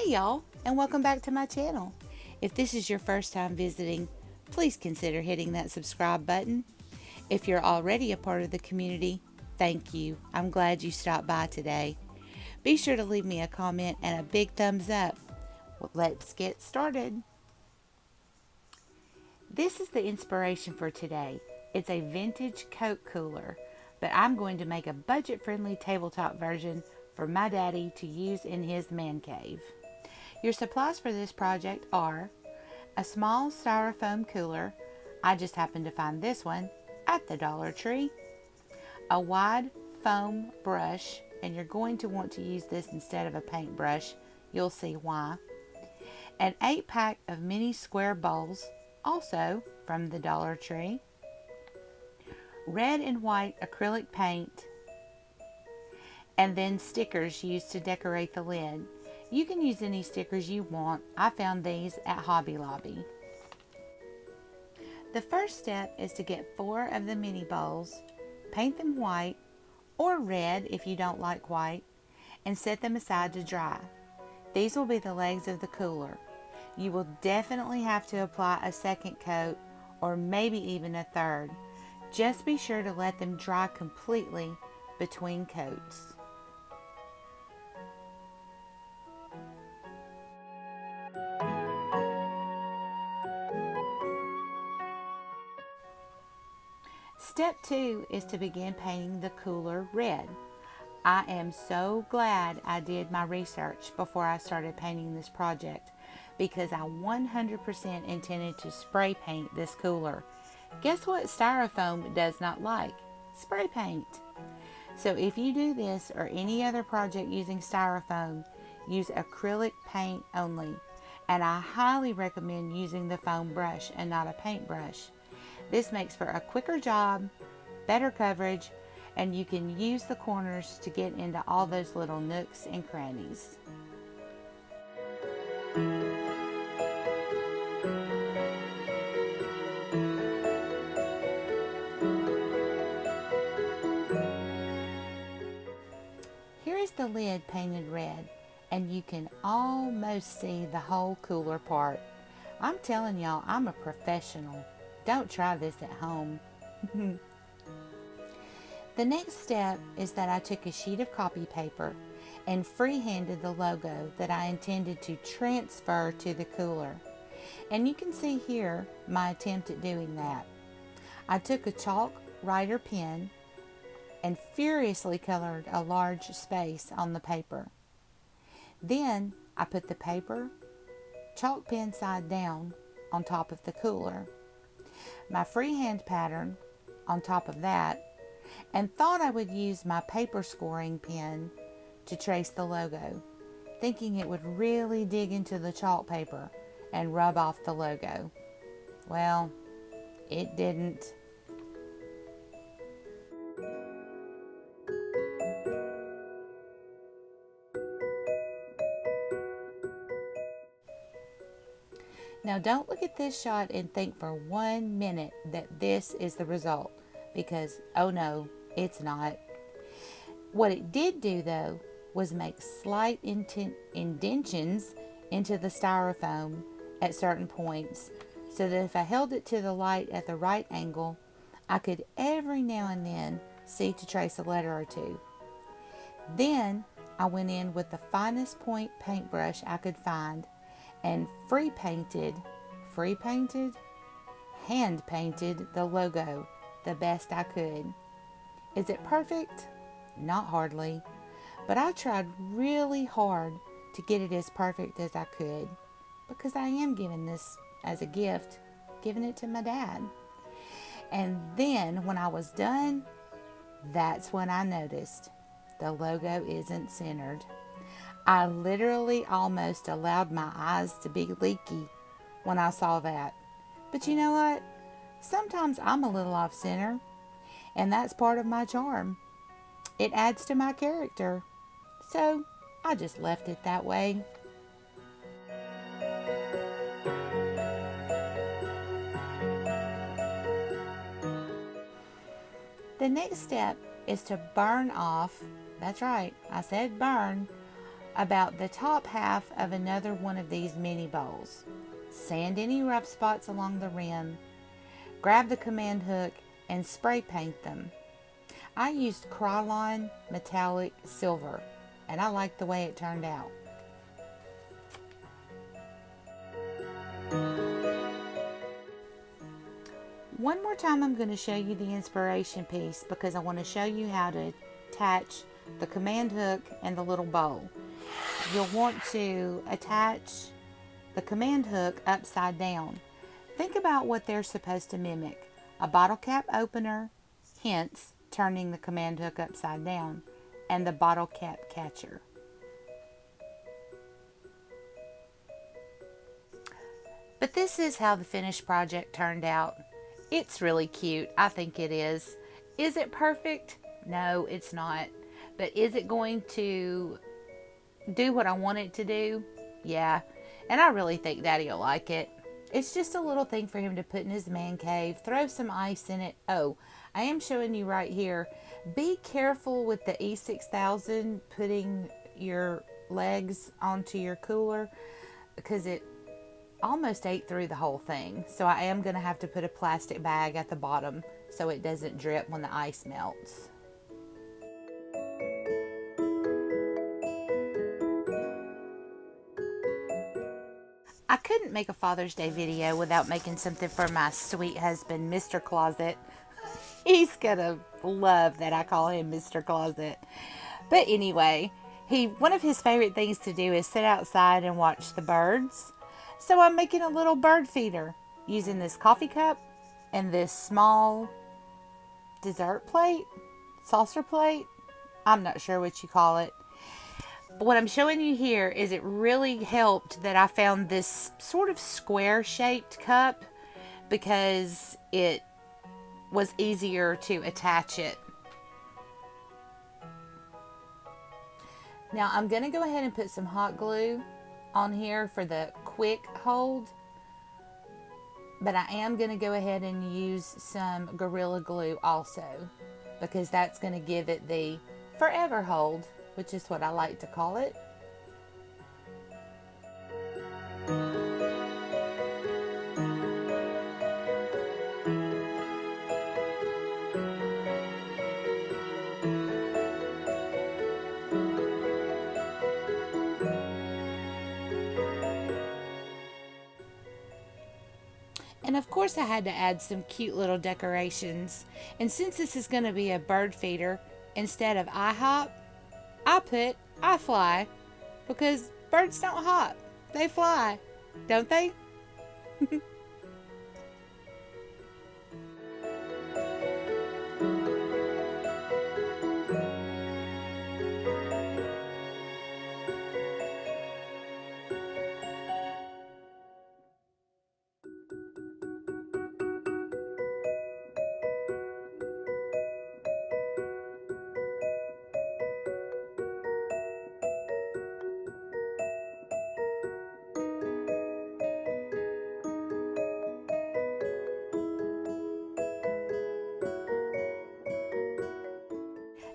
Hey y'all, and welcome back to my channel. If this is your first time visiting, please consider hitting that subscribe button. If you're already a part of the community, thank you. I'm glad you stopped by today. Be sure to leave me a comment and a big thumbs up. Well, let's get started. This is the inspiration for today. It's a vintage Coke cooler, but I'm going to make a budget-friendly tabletop version for my daddy to use in his man cave. Your supplies for this project are a small styrofoam cooler. I just happened to find this one at the Dollar Tree. A wide foam brush, and you're going to want to use this instead of a paintbrush. You'll see why. An 8-pack of mini square bowls, also from the Dollar Tree. Red and white acrylic paint, and then stickers used to decorate the lid. You can use any stickers you want. I found these at Hobby Lobby. The first step is to get 4 of the mini bowls, paint them white or red if you don't like white, and set them aside to dry. These will be the legs of the cooler. You will definitely have to apply a second coat or maybe even a third. Just be sure to let them dry completely between coats. Step 2 is to begin painting the cooler red. I am so glad I did my research before I started painting this project because I 100% intended to spray paint this cooler. Guess what styrofoam does not like? Spray paint. So if you do this or any other project using styrofoam, use acrylic paint only. And I highly recommend using the foam brush and not a paintbrush. This makes for a quicker job, better coverage, and you can use the corners to get into all those little nooks and crannies. Here is the lid painted red, and you can almost see the whole cooler part. I'm telling y'all, I'm a professional. Don't try this at home. The next step is that I took a sheet of copy paper and freehanded the logo that I intended to transfer to the cooler. And you can see here my attempt at doing that. I took a chalk writer pen and furiously colored a large space on the paper. Then I put the paper, chalk pen side down, on top of the cooler, my freehand pattern on top of that, and thought I would use my paper scoring pen to trace the logo, thinking it would really dig into the chalk paper and rub off the logo. Well, it didn't. Now don't look at this shot and think for 1 minute that this is the result, because oh no, it's not. What it did do though was make slight indentions into the styrofoam at certain points, so that if I held it to the light at the right angle, I could every now and then see to trace a letter or two. Then I went in with the finest point paintbrush I could find and hand painted the logo the best I could. Is it perfect? Not hardly, but I tried really hard to get it as perfect as I could, because I am giving this as a gift, giving it to my dad. And then when I was done, that's when I noticed the logo isn't centered. I literally almost allowed my eyes to be leaky when I saw that. But you know what? Sometimes I'm a little off center, and that's part of my charm. It adds to my character. So I just left it that way. The next step is to burn off, that's right, I said burn, about the top half of another one of these mini bowls. Sand any rough spots along the rim, grab the command hook, and spray paint them. I used Krylon Metallic Silver, and I like the way it turned out. One more time I'm going to show you the inspiration piece because I want to show you how to attach the command hook and the little bowl. You'll want to attach the command hook upside down. Think about what they're supposed to mimic. A bottle cap opener, hence turning the command hook upside down, and the bottle cap catcher. But this is how the finished project turned out. It's really cute. I think it is. Is it perfect? No, it's not. But is it going to do what I want it to do? Yeah. And I really think Daddy will like it. It's just a little thing for him to put in his man cave. Throw some ice in it. Oh, I am showing you right here. Be careful with the E6000 putting your legs onto your cooler because it almost ate through the whole thing. So I am going to have to put a plastic bag at the bottom so it doesn't drip when the ice melts. I couldn't make a Father's Day video without making something for my sweet husband, Mr. Closet. He's gonna love that I call him Mr. Closet. But anyway, one of his favorite things to do is sit outside and watch the birds. So I'm making a little bird feeder using this coffee cup and this small dessert plate, saucer plate. I'm not sure what you call it. But what I'm showing you here is it really helped that I found this sort of square shaped cup because it was easier to attach it. Now I'm going to go ahead and put some hot glue on here for the quick hold, but I am going to go ahead and use some Gorilla Glue also because that's going to give it the forever hold, which is what I like to call it. And of course I had to add some cute little decorations. And since this is going to be a bird feeder, instead of I hop, I put I fly because birds don't hop, they fly, don't they?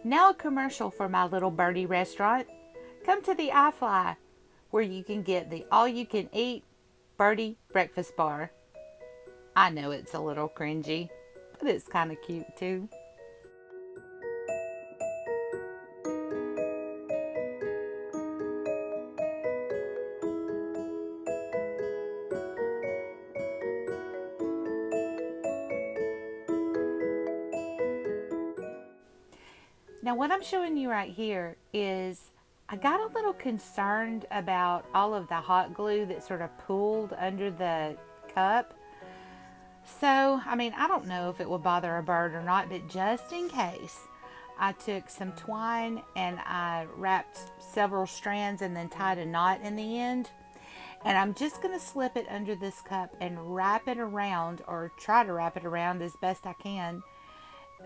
Now a commercial for my little birdie restaurant. Come to the iFly, where you can get the all-you-can-eat birdie breakfast bar. I know it's a little cringy, but it's kind of cute too. Now what I'm showing you right here is I got a little concerned about all of the hot glue that sort of pooled under the cup. So, I mean, I don't know if it will bother a bird or not, but just in case, I took some twine and I wrapped several strands and then tied a knot in the end. And I'm just going to slip it under this cup and wrap it around, or try to wrap it around as best I can,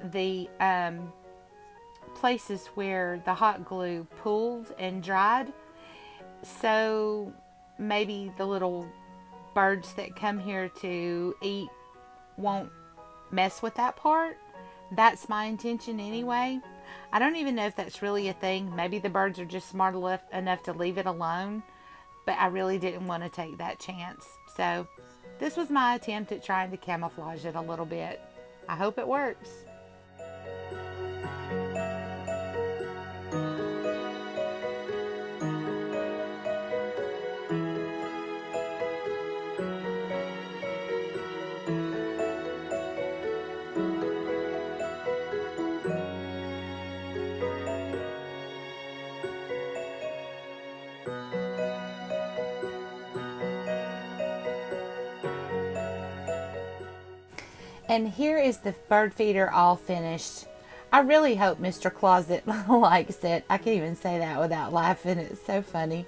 the places where the hot glue pooled and dried, so maybe the little birds that come here to eat won't mess with that part. That's my intention anyway. I don't even know if that's really a thing. Maybe the birds are just smart enough to leave it alone, but I really didn't want to take that chance. So this was my attempt at trying to camouflage it a little bit. I hope it works. And here is the bird feeder all finished. I really hope Mr. Closet likes it. I can't even say that without laughing. It's so funny.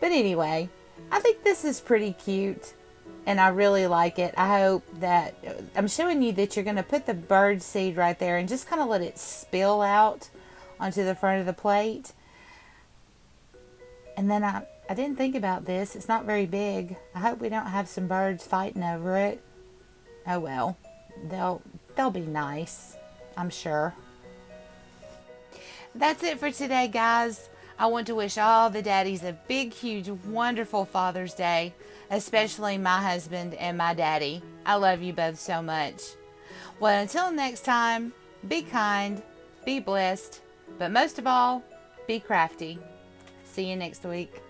But anyway, I think this is pretty cute and I really like it. I hope that I'm showing you that you're going to put the bird seed right there and just kind of let it spill out onto the front of the plate. And then I didn't think about this. It's not very big. I hope we don't have some birds fighting over it. Oh well. They'll be nice, I'm sure. That's it for today, guys. I want to wish all the daddies a big, huge, wonderful Father's Day, especially my husband and my daddy. I love you both so much. Well, until next time, be kind, be blessed, but most of all, be crafty. See you next week.